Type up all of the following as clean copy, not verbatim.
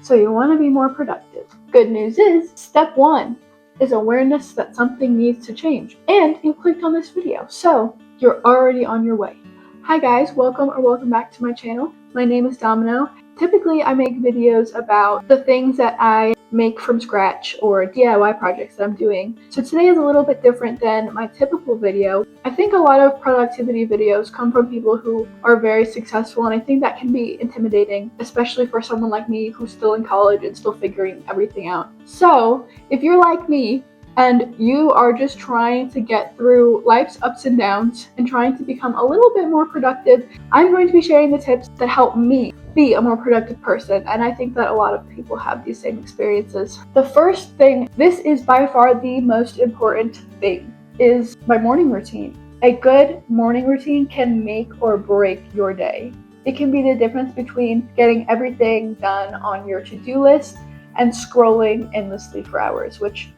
So you want to be more productive. Good news is, step 1 is awareness that something needs to change. And you clicked on this video, so you're already on your way. Hi guys, welcome back to my channel. My name is Domino. Typically I make videos about the things that I make from scratch or DIY projects that I'm doing. So today is a little bit different than my typical video. I think a lot of productivity videos come from people who are very successful, and I think that can be intimidating, especially for someone like me who's still in college and still figuring everything out. So if you're like me, and you are just trying to get through life's ups and downs and trying to become a little bit more productive, I'm going to be sharing the tips that help me be a more productive person, and I think that a lot of people have these same experiences. The first thing, this is by far the most important thing, is my morning routine. A good morning routine can make or break your day. It can be the difference between getting everything done on your to-do list and scrolling endlessly for hours, which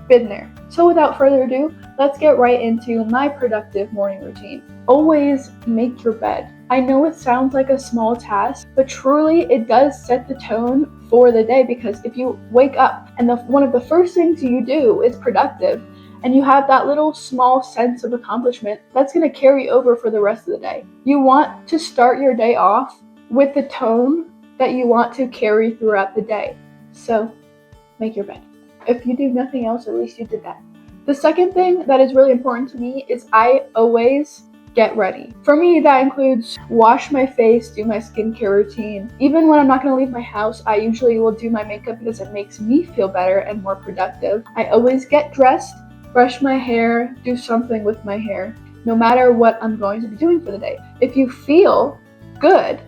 been there. So without further ado, let's get right into my productive morning routine. Always make your bed. I know it sounds like a small task, but truly it does set the tone for the day, because if you wake up and one of the first things you do is productive, and you have that little small sense of accomplishment, that's going to carry over for the rest of the day. You want to start your day off with the tone that you want to carry throughout the day. So make your bed. If you do nothing else, at least you did that. The second thing that is really important to me is I always get ready. For me, that includes wash my face, do my skincare routine. Even when I'm not going to leave my house, I usually will do my makeup because it makes me feel better and more productive. I always get dressed, brush my hair, do something with my hair, no matter what I'm going to be doing for the day. If you feel good,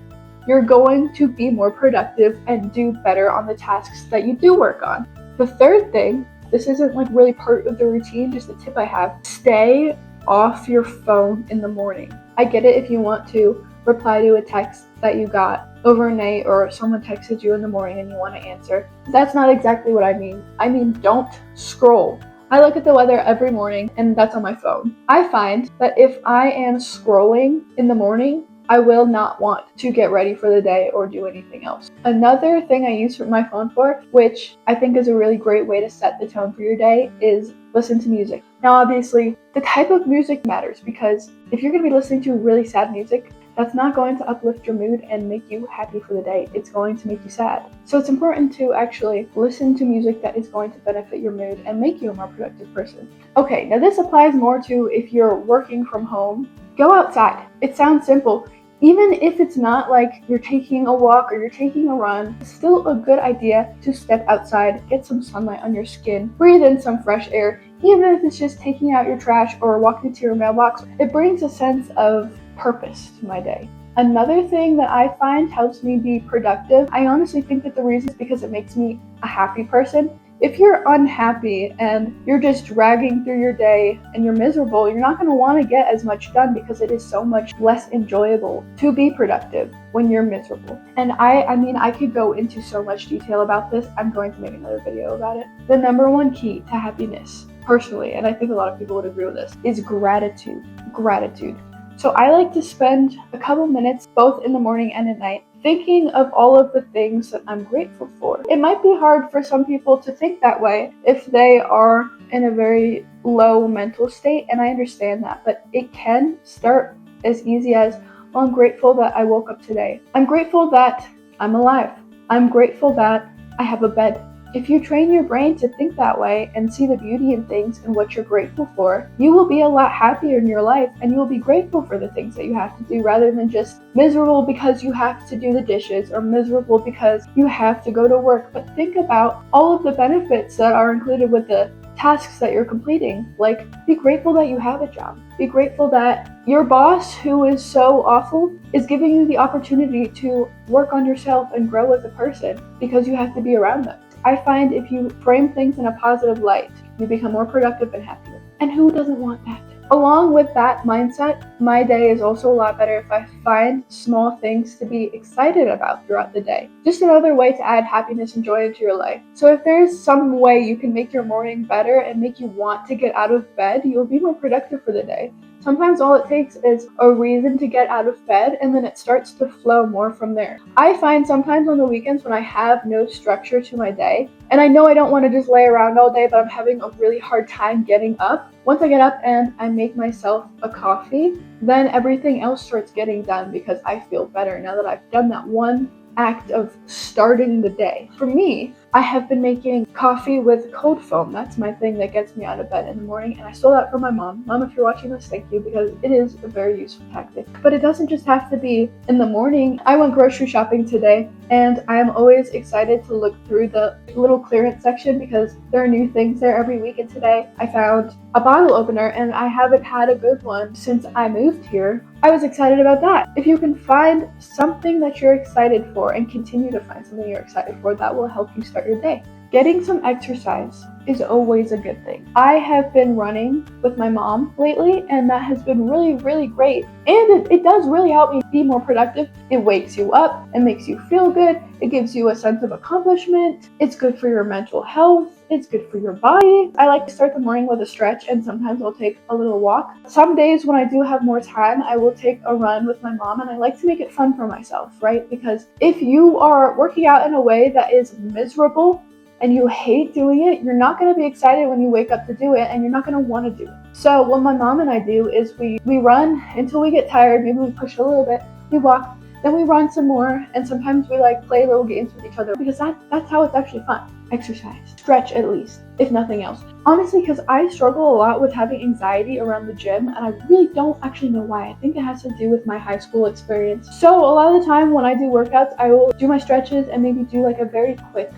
you're going to be more productive and do better on the tasks that you do work on. The third thing, this isn't like really part of the routine, just a tip I have, stay off your phone in the morning. I get it if you want to reply to a text that you got overnight or someone texted you in the morning and you want to answer. That's not exactly what I mean. I mean, don't scroll. I look at the weather every morning and that's on my phone. I find that if I am scrolling in the morning, I will not want to get ready for the day or do anything else. Another thing I use my phone for, which I think is a really great way to set the tone for your day, is listen to music. Now obviously, the type of music matters, because if you're going to be listening to really sad music, that's not going to uplift your mood and make you happy for the day. It's going to make you sad. So it's important to actually listen to music that is going to benefit your mood and make you a more productive person. Okay, now this applies more to if you're working from home. Go outside. It sounds simple. Even if it's not like you're taking a walk or you're taking a run, it's still a good idea to step outside, get some sunlight on your skin, breathe in some fresh air. Even if it's just taking out your trash or walking to your mailbox, it brings a sense of purpose to my day. Another thing that I find helps me be productive, I honestly think that the reason is because it makes me a happy person. If you're unhappy and you're just dragging through your day and you're miserable, you're not going to want to get as much done, because it is so much less enjoyable to be productive when you're miserable. And I mean, I could go into so much detail about this. I'm going to make another video about it. The number one key to happiness, personally, and I think a lot of people would agree with this, is gratitude. Gratitude. So I like to spend a couple minutes both in the morning and at night thinking of all of the things that I'm grateful for. It might be hard for some people to think that way if they are in a very low mental state, and I understand that, but it can start as easy as, well, I'm grateful that I woke up today. I'm grateful that I'm alive. I'm grateful that I have a bed. If you train your brain to think that way and see the beauty in things and what you're grateful for, you will be a lot happier in your life, and you will be grateful for the things that you have to do, rather than just miserable because you have to do the dishes or miserable because you have to go to work. But think about all of the benefits that are included with the tasks that you're completing. Like, be grateful that you have a job. Be grateful that your boss, who is so awful, is giving you the opportunity to work on yourself and grow as a person, because you have to be around them. I find if you frame things in a positive light, you become more productive and happier. And who doesn't want that? Along with that mindset, my day is also a lot better if I find small things to be excited about throughout the day. Just another way to add happiness and joy into your life. So if there's some way you can make your morning better and make you want to get out of bed, you'll be more productive for the day. Sometimes all it takes is a reason to get out of bed, and then it starts to flow more from there. I find sometimes on the weekends when I have no structure to my day, and I know I don't want to just lay around all day, but I'm having a really hard time getting up. Once I get up and I make myself a coffee, then everything else starts getting done because I feel better now that I've done that one act of starting the day. For me, I have been making coffee with cold foam. That's my thing that gets me out of bed in the morning, and I stole that from my mom. Mom, if you're watching this, thank you, because it is a very useful tactic. But it doesn't just have to be in the morning. I went grocery shopping today, and I am always excited to look through the little clearance section because there are new things there every week, and today I found a bottle opener, and I haven't had a good one since I moved here. I was excited about that. If you can find something that you're excited for and continue to find something you're excited for, that will help you start your day. Getting some exercise is always a good thing. I have been running with my mom lately, and that has been really, really great. And it does really help me be more productive. It wakes you up, it makes you feel good, it gives you a sense of accomplishment, it's good for your mental health, it's good for your body. I like to start the morning with a stretch, and sometimes I'll take a little walk. Some days when I do have more time, I will take a run with my mom, and I like to make it fun for myself, right? Because if you are working out in a way that is miserable, and you hate doing it, you're not going to be excited when you wake up to do it, and you're not going to want to do it. So what my mom and I do is we run until we get tired, maybe we push a little bit, we walk, then we run some more, and sometimes we like play little games with each other because that's how it's actually fun. Exercise, stretch at least, if nothing else. Honestly, because I struggle a lot with having anxiety around the gym, and I really don't actually know why. I think it has to do with my high school experience. So a lot of the time when I do workouts, I will do my stretches and maybe do like a very quick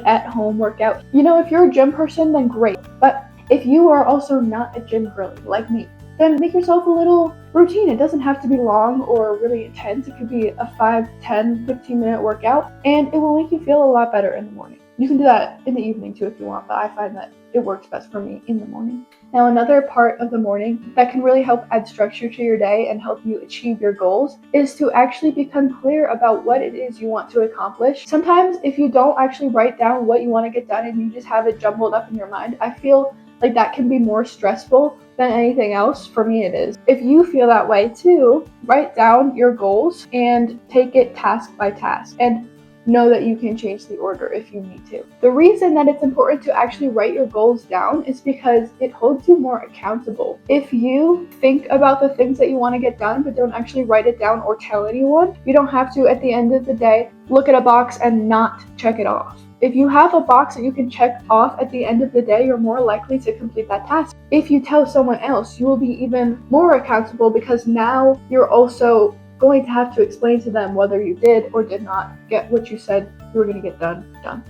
at home workout. You know, if you're a gym person, then great. But if you are also not a gym girly like me, then make yourself a little routine. It doesn't have to be long or really intense. It could be a 5, 10, 15-minute workout, and it will make you feel a lot better in the morning. You can do that in the evening too if you want, but I find that it works best for me in the morning. Now, another part of the morning that can really help add structure to your day and help you achieve your goals is to actually become clear about what it is you want to accomplish. Sometimes if you don't actually write down what you want to get done and you just have it jumbled up in your mind, I feel like that can be more stressful than anything else. For me, it is. If you feel that way too, write down your goals and take it task by task, and know that you can change the order if you need to. The reason that it's important to actually write your goals down is because it holds you more accountable. If you think about the things that you want to get done but don't actually write it down or tell anyone, you don't have to, at the end of the day, look at a box and not check it off. If you have a box that you can check off at the end of the day, you're more likely to complete that task. If you tell someone else, you will be even more accountable because now you're also going to have to explain to them whether you did or did not get what you said you were going to get done.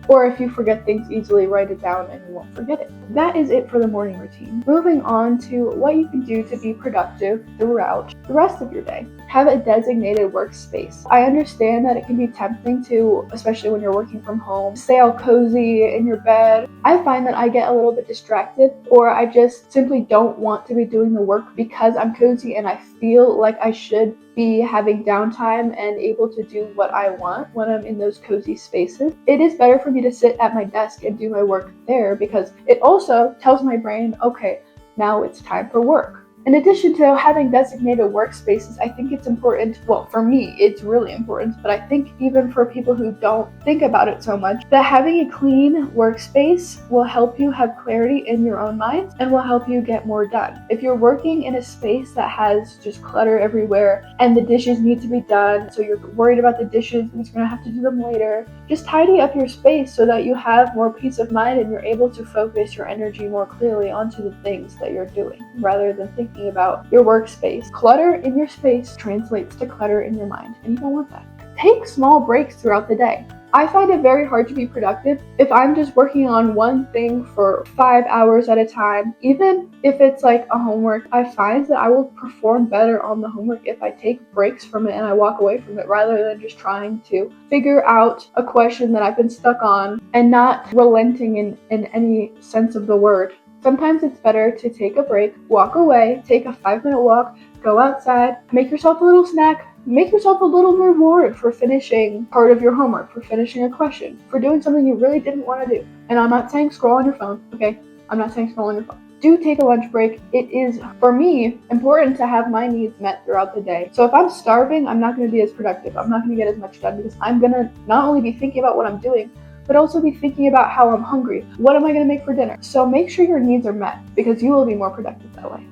Or if you forget things easily, write it down and you won't forget it. That is it for the morning routine. Moving on to what you can do to be productive throughout the rest of your day. Have a designated workspace. I understand that it can be tempting to, especially when you're working from home, stay all cozy in your bed. I find that I get a little bit distracted, or I just simply don't want to be doing the work because I'm cozy and I feel like I should be having downtime and able to do what I want when I'm in those cozy spaces. It is better for me to sit at my desk and do my work there because it also tells my brain, okay, now it's time for work. In addition to having designated workspaces, I think it's important, well, for me, it's really important, but I think even for people who don't think about it so much, that having a clean workspace will help you have clarity in your own mind and will help you get more done. If you're working in a space that has just clutter everywhere and the dishes need to be done, so you're worried about the dishes and you're going to have to do them later, just tidy up your space so that you have more peace of mind and you're able to focus your energy more clearly onto the things that you're doing rather than thinking about your workspace. Clutter in your space translates to clutter in your mind, and you don't want that. Take small breaks throughout the day. I find it very hard to be productive if I'm just working on one thing for 5 hours at a time. Even if it's like a homework, I find that I will perform better on the homework if I take breaks from it and I walk away from it rather than just trying to figure out a question that I've been stuck on and not relenting in any sense of the word. Sometimes it's better to take a break, walk away, take a 5-minute walk, go outside, make yourself a little snack, make yourself a little reward for finishing part of your homework, for finishing a question, for doing something you really didn't want to do. And I'm not saying scroll on your phone, okay? I'm not saying scroll on your phone. do take a lunch break. It is, for me, important to have my needs met throughout the day. So if I'm starving, I'm not going to be as productive. I'm not going to get as much done because I'm going to not only be thinking about what I'm doing, but also be thinking about how I'm hungry. What am I going to make for dinner? So make sure your needs are met because you will be more productive that way.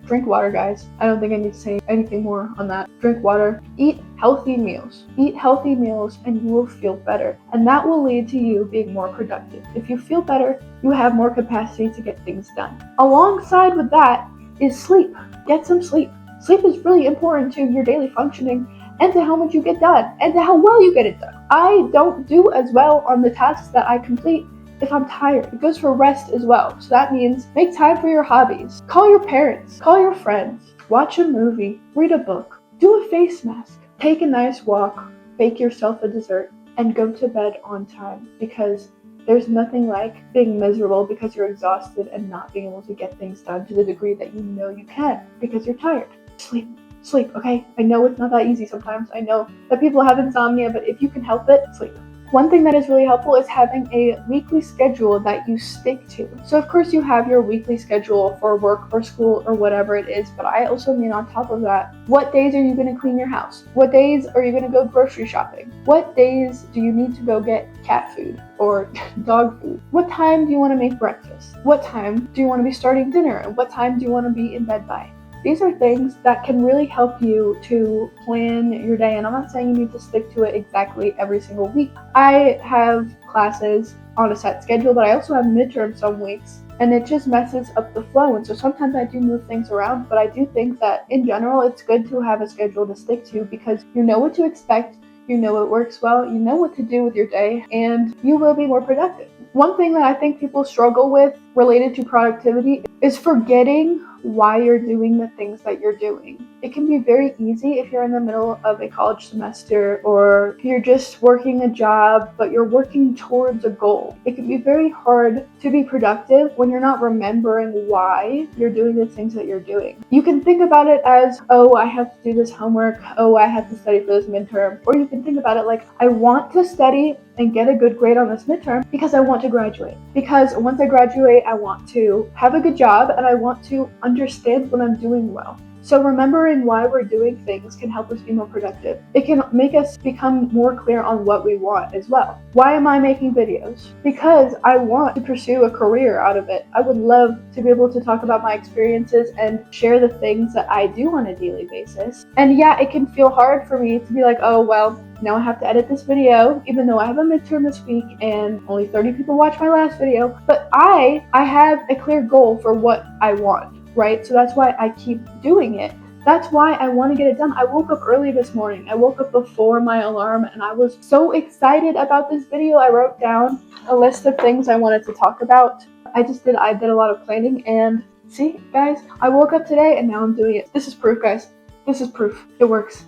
Drink water, guys. I don't think I need to say anything more on that. Drink water. Eat healthy meals. Eat healthy meals and you will feel better. And that will lead to you being more productive. If you feel better, you have more capacity to get things done. Alongside with that is sleep. Get some sleep. Sleep is really important to your daily functioning and to how much you get done and to how well you get it done. I don't do as well on the tasks that I complete if I'm tired. It goes for rest as well. So that means make time for your hobbies. Call your parents. Call your friends. Watch a movie. Read a book. Do a face mask. Take a nice walk. Bake yourself a dessert. And go to bed on time because there's nothing like being miserable because you're exhausted and not being able to get things done to the degree that you know you can because you're tired. Sleep, okay? I know it's not that easy sometimes. I know that people have insomnia, but if you can help it, sleep. One thing that is really helpful is having a weekly schedule that you stick to. So of course you have your weekly schedule for work or school or whatever it is, but I also mean on top of that, what days are you going to clean your house? What days are you going to go grocery shopping? What days do you need to go get cat food or dog food? What time do you want to make breakfast? What time do you want to be starting dinner? And what time do you want to be in bed by? These are things that can really help you to plan your day, and I'm not saying you need to stick to it exactly every single week. I have classes on a set schedule, but I also have midterms some weeks, and it just messes up the flow, and so sometimes I do move things around, but I do think that in general it's good to have a schedule to stick to because you know what to expect, you know it works well, you know what to do with your day, and you will be more productive. One thing that I think people struggle with related to productivity is forgetting why you're doing the things that you're doing. It can be very easy if you're in the middle of a college semester or you're just working a job, but you're working towards a goal. It can be very hard to be productive when you're not remembering why you're doing the things that you're doing. You can think about it as, oh, I have to do this homework. Oh, I have to study for this midterm. Or you can think about it like, I want to study and get a good grade on this midterm because I want to graduate. Because once I graduate, I want to have a good job and I want to understand what I'm doing well. So remembering why we're doing things can help us be more productive. It can make us become more clear on what we want as well. Why am I making videos? Because I want to pursue a career out of it. I would love to be able to talk about my experiences and share the things that I do on a daily basis. And yeah, it can feel hard for me to be like, oh, well, now I have to edit this video, even though I have a midterm this week and only 30 people watched my last video. But I have a clear goal for what I want, right? So that's why I keep doing it. That's why I want to get it done. I woke up early this morning. I woke up before my alarm and I was so excited about this video. I wrote down a list of things I wanted to talk about. I did a lot of planning and see, guys, I woke up today and now I'm doing it. This is proof, guys. This is proof. It works.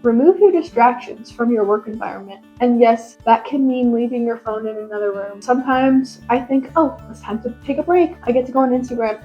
Remove your distractions from your work environment. And yes, that can mean leaving your phone in another room. Sometimes I think, oh, it's time to take a break. I get to go on Instagram.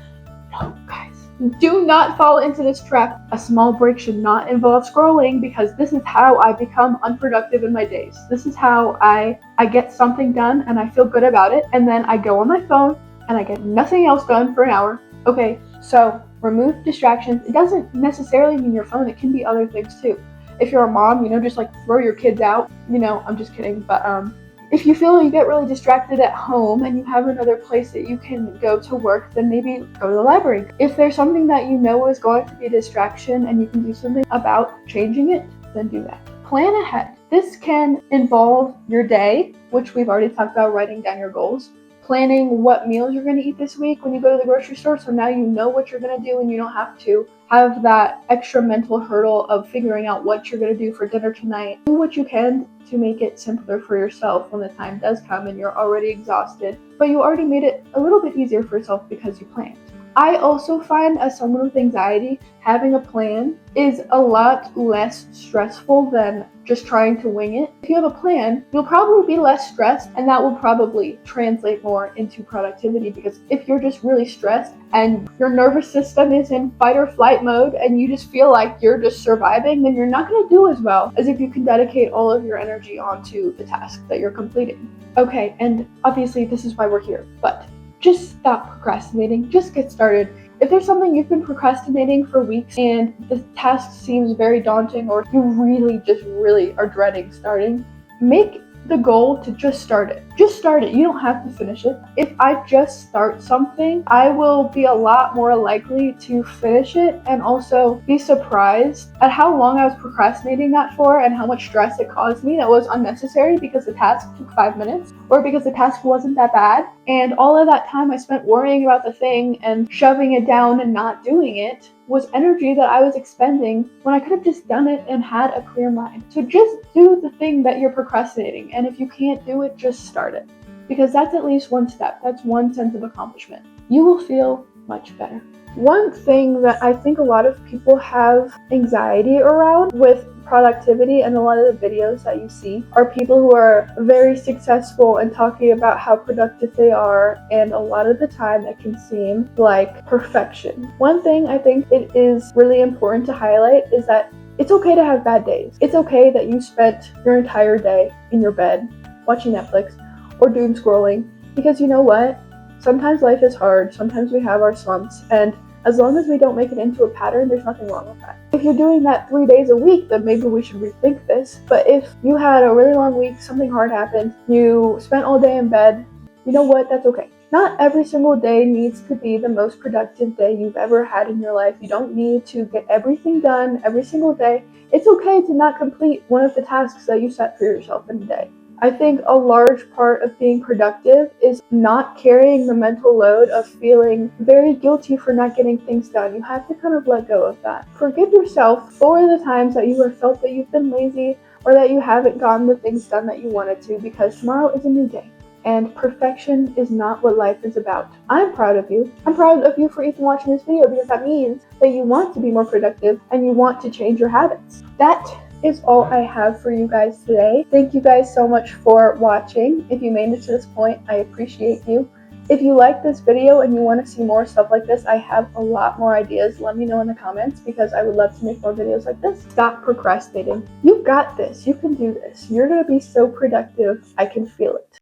No, guys, do not fall into this trap. A small break should not involve scrolling because this is how I become unproductive in my days. This is how I get something done and I feel good about it. And then I go on my phone and I get nothing else done for an hour. Okay, so remove distractions. It doesn't necessarily mean your phone. It can be other things too. If you're a mom, just like throw your kids out. I'm just kidding. But if you feel you get really distracted at home and you have another place that you can go to work, then maybe go to the library. If there's something that you know is going to be a distraction and you can do something about changing it, then do that. Plan ahead. This can involve your day, which we've already talked about, writing down your goals. Planning what meals you're going to eat this week when you go to the grocery store, so now you know what you're going to do and you don't have to have that extra mental hurdle of figuring out what you're going to do for dinner tonight. Do what you can to make it simpler for yourself when the time does come and you're already exhausted, but you already made it a little bit easier for yourself because you planned. I also find, as someone with anxiety, having a plan is a lot less stressful than just trying to wing it. If you have a plan, you'll probably be less stressed, and that will probably translate more into productivity, because if you're just really stressed and your nervous system is in fight or flight mode and you just feel like you're just surviving, then you're not going to do as well as if you can dedicate all of your energy onto the task that you're completing. Okay, and obviously this is why we're here, but just stop procrastinating. Just get started. If there's something you've been procrastinating for weeks and the task seems very daunting, or you really are dreading starting, make the goal to just start it. Just start it. You don't have to finish it. If I just start something, I will be a lot more likely to finish it and also be surprised at how long I was procrastinating that for and how much stress it caused me that was unnecessary because the task took 5 minutes or because the task wasn't that bad. And all of that time I spent worrying about the thing and shoving it down and not doing it was energy that I was expending when I could have just done it and had a clear mind. So just do the thing that you're procrastinating, and if you can't do it, just start it. Because that's at least one step. That's one sense of accomplishment. You will feel much better. One thing that I think a lot of people have anxiety around with productivity, and a lot of the videos that you see are people who are very successful and talking about how productive they are, and a lot of the time it can seem like perfection. One thing I think it is really important to highlight is that it's okay to have bad days. It's okay that you spent your entire day in your bed watching Netflix or doom scrolling, because you know what? Sometimes life is hard, sometimes we have our slumps, and as long as we don't make it into a pattern, there's nothing wrong with that. If you're doing that 3 days a week, then maybe we should rethink this. But if you had a really long week, something hard happened, you spent all day in bed, you know what? That's okay. Not every single day needs to be the most productive day you've ever had in your life. You don't need to get everything done every single day. It's okay to not complete one of the tasks that you set for yourself in a day. I think a large part of being productive is not carrying the mental load of feeling very guilty for not getting things done. You have to kind of let go of that. Forgive yourself for the times that you have felt that you've been lazy or that you haven't gotten the things done that you wanted to, because tomorrow is a new day. And perfection is not what life is about. I'm proud of you. I'm proud of you for even watching this video, because that means that you want to be more productive and you want to change your habits. That is all I have for you guys today. Thank you guys so much for watching. If you made it to this point, I appreciate you. If you like this video and you want to see more stuff like this, I have a lot more ideas. Let me know in the comments, because I would love to make more videos like this. Stop procrastinating. You got this. You can do this. You're going to be so productive. I can feel it.